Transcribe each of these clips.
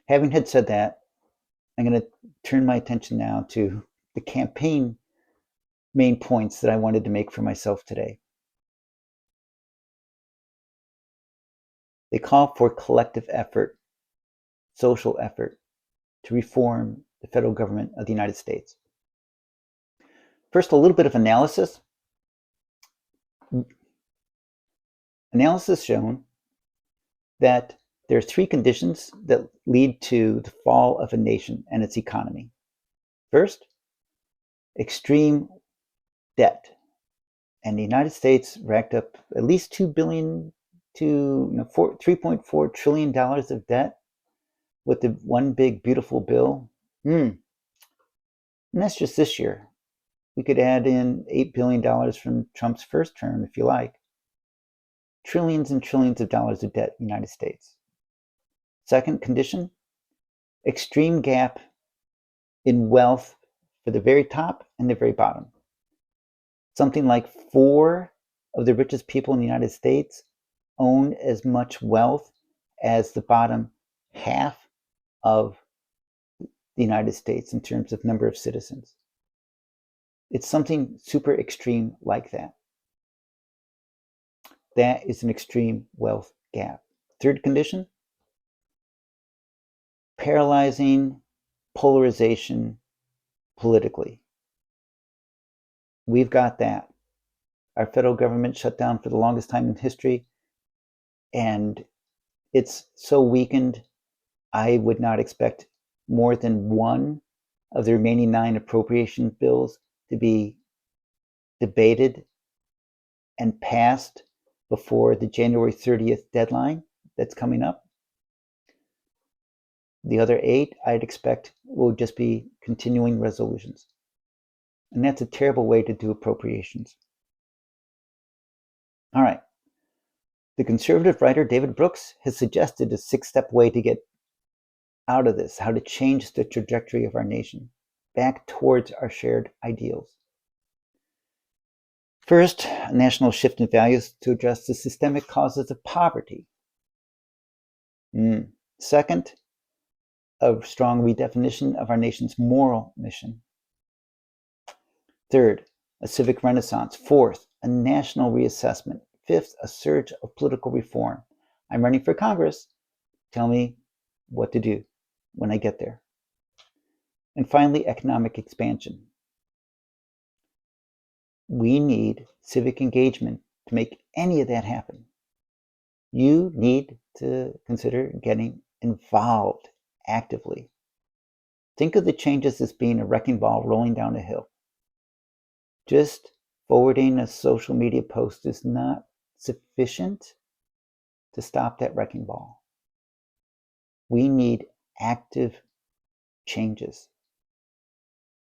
Having had said that, I'm going to turn my attention now to the campaign main points that I wanted to make for myself today. They call for collective effort, social effort, to reform the federal government of the United States. First, a little bit of analysis. Analysis shown that there are three conditions that lead to the fall of a nation and its economy. First, extreme debt. And the United States racked up at least $2 billion to $3.4 trillion of debt with the one big beautiful bill. And that's just this year. We could add in $8 billion from Trump's first term, if you like. Trillions and trillions of dollars of debt in the United States. Second condition, extreme gap in wealth for the very top and the very bottom. Something like 4 of the richest people in the United States own as much wealth as the bottom half of the United States in terms of number of citizens. It's something super extreme like that. That is an extreme wealth gap. Third condition, paralyzing polarization politically. We've got that. Our federal government shut down for the longest time in history, and it's so weakened, I would not expect more than one of the remaining 9 appropriation bills to be debated and passed before the January 30th deadline that's coming up. The other 8, I'd expect, will just be continuing resolutions. And that's a terrible way to do appropriations. All right. The conservative writer David Brooks has suggested a 6-step way to get out of this, how to change the trajectory of our nation back towards our shared ideals. First, a national shift in values to address the systemic causes of poverty. Second, a strong redefinition of our nation's moral mission. Third, a civic renaissance. Fourth, a national reassessment. Fifth, a surge of political reform. I'm running for Congress. Tell me what to do when I get there. And finally, economic expansion. We need civic engagement to make any of that happen. You need to consider getting involved actively. Think of the changes as being a wrecking ball rolling down a hill. Just forwarding a social media post is not sufficient to stop that wrecking ball. We need active changes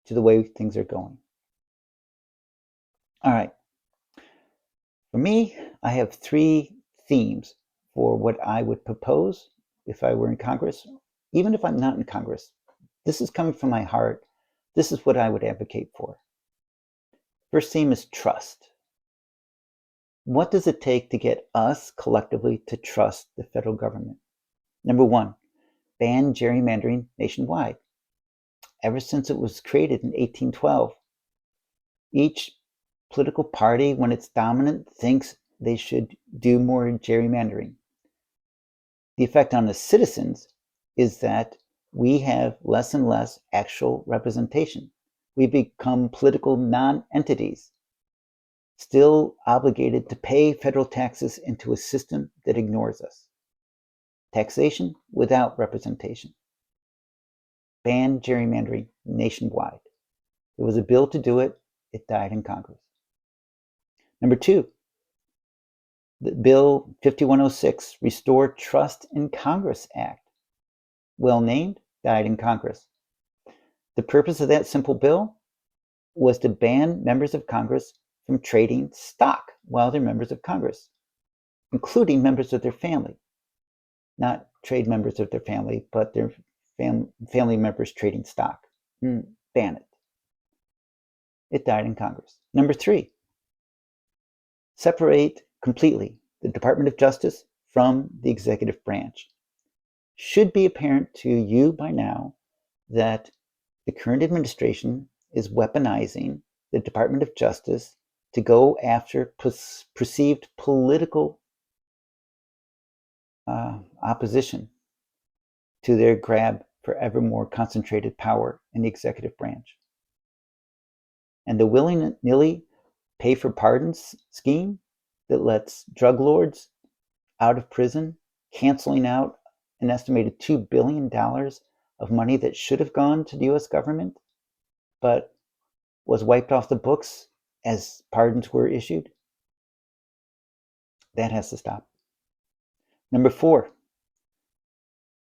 to the way things are going. All right. For me, I have 3 themes for what I would propose if I were in Congress, even if I'm not in Congress. This is coming from my heart. This is what I would advocate for. First theme is trust. What does it take to get us collectively to trust the federal government? Number 1, ban gerrymandering nationwide. Ever since it was created in 1812, each political party, when it's dominant, thinks they should do more gerrymandering. The effect on the citizens is that we have less and less actual representation. We become political non-entities, still obligated to pay federal taxes into a system that ignores us. Taxation without representation. Ban gerrymandering nationwide. There was a bill to do it. It died in Congress. Number 2, the Bill 5106, Restore Trust in Congress Act. Well named, died in Congress. The purpose of that simple bill was to ban members of Congress from trading stock while they're members of Congress, including members of their family. Not trade members of their family, but their family members trading stock. Ban it. It died in Congress. Number 3, separate completely the Department of Justice from the executive branch. should be apparent to you by now that the current administration is weaponizing the Department of Justice to go after perceived political opposition to their grab for ever more concentrated power in the executive branch. And the willy-nilly pay for pardons scheme that lets drug lords out of prison, canceling out an estimated $2 billion of money that should have gone to the US government, but was wiped off the books as pardons were issued. That has to stop. Number 4,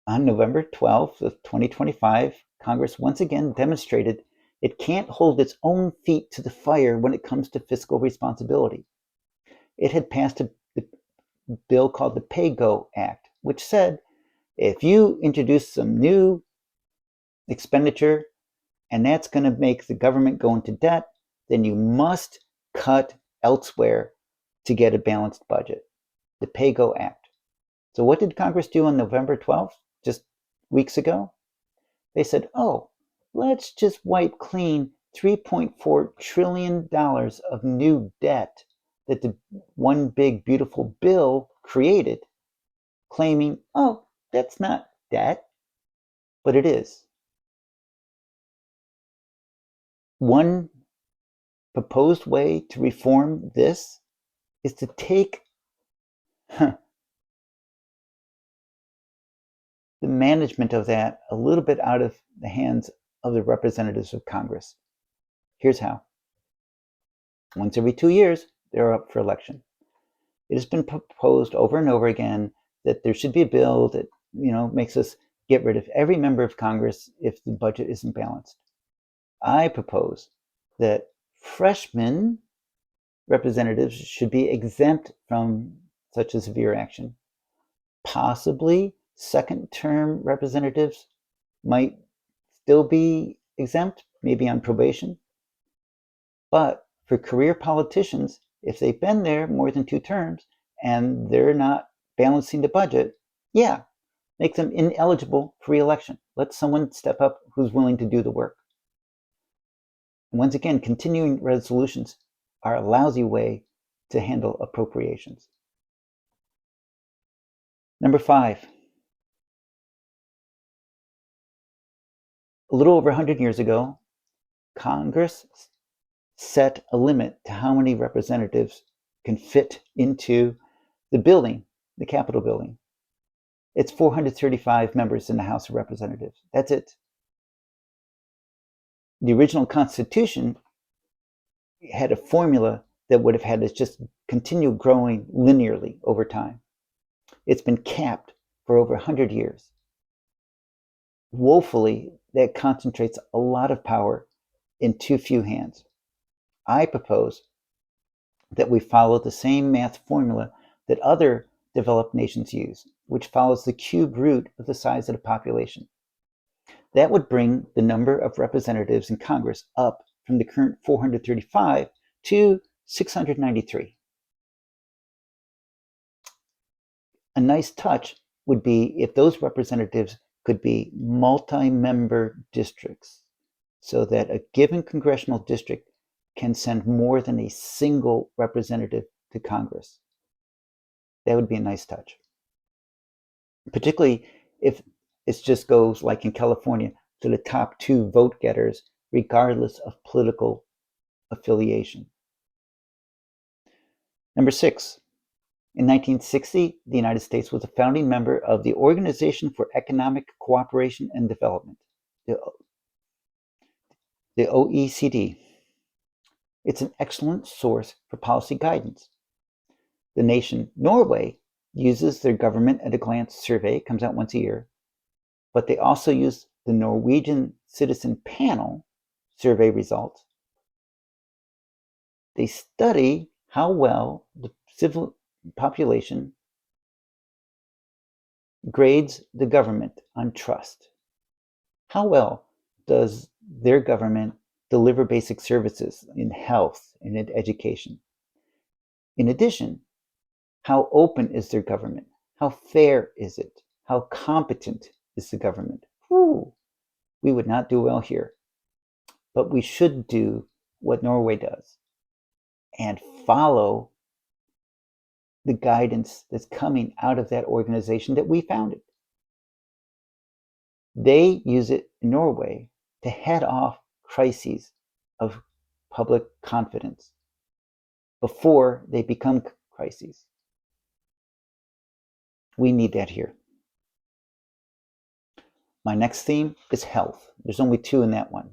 on November 12th of 2025, Congress once again demonstrated it can't hold its own feet to the fire when it comes to fiscal responsibility. It had passed a bill called the PAYGO Act, which said if you introduce some new expenditure and that's going to make the government go into debt, then you must cut elsewhere to get a balanced budget. The PAYGO Act. So what did Congress do on November 12th, just weeks ago? They said, oh, let's just wipe clean $3.4 trillion of new debt that the one big beautiful bill created, claiming, oh, that's not debt, but it is. One proposed way to reform this is to take the management of that a little bit out of the hands of the representatives of Congress. Here's how. Once every 2 years, they're up for election. It has been proposed over and over again that there should be a bill that, makes us get rid of every member of Congress if the budget isn't balanced. I propose that freshman representatives should be exempt from such a severe action. Possibly second-term representatives might still be exempt, maybe on probation. But for career politicians, if they've been there more than 2 terms and they're not balancing the budget, make them ineligible for re-election. Let someone step up who's willing to do the work. And once again, continuing resolutions are a lousy way to handle appropriations. Number 5. A little over 100 years ago, Congress set a limit to how many representatives can fit into the building, the Capitol building. It's 435 members in the House of Representatives. That's it. The original Constitution had a formula that would have had to just continue growing linearly over time. It's been capped for over 100 years. Woefully, that concentrates a lot of power in too few hands. I propose that we follow the same math formula that other developed nations use, which follows the cube root of the size of the population. That would bring the number of representatives in Congress up from the current 435 to 693. A nice touch would be if those representatives could be multi-member districts, so that a given congressional district can send more than a single representative to Congress. That would be a nice touch. Particularly if it just goes like in California to the top 2 vote getters, regardless of political affiliation. Number 6. In 1960, the United States was a founding member of the Organization for Economic Cooperation and Development, the OECD. It's an excellent source for policy guidance. The nation Norway uses their Government at a Glance survey, it comes out once a year, but they also use the Norwegian Citizen Panel survey results. They study how well the civil population grades the government on trust. How well does their government deliver basic services in health and in education? In addition, how open is their government? How fair is it? How competent is the government? Whew, we would not do well here. But we should do what Norway does and follow the guidance that's coming out of that organization that we founded. They use it in Norway to head off crises of public confidence before they become crises. We need that here. My next theme is health. There's only two in that one.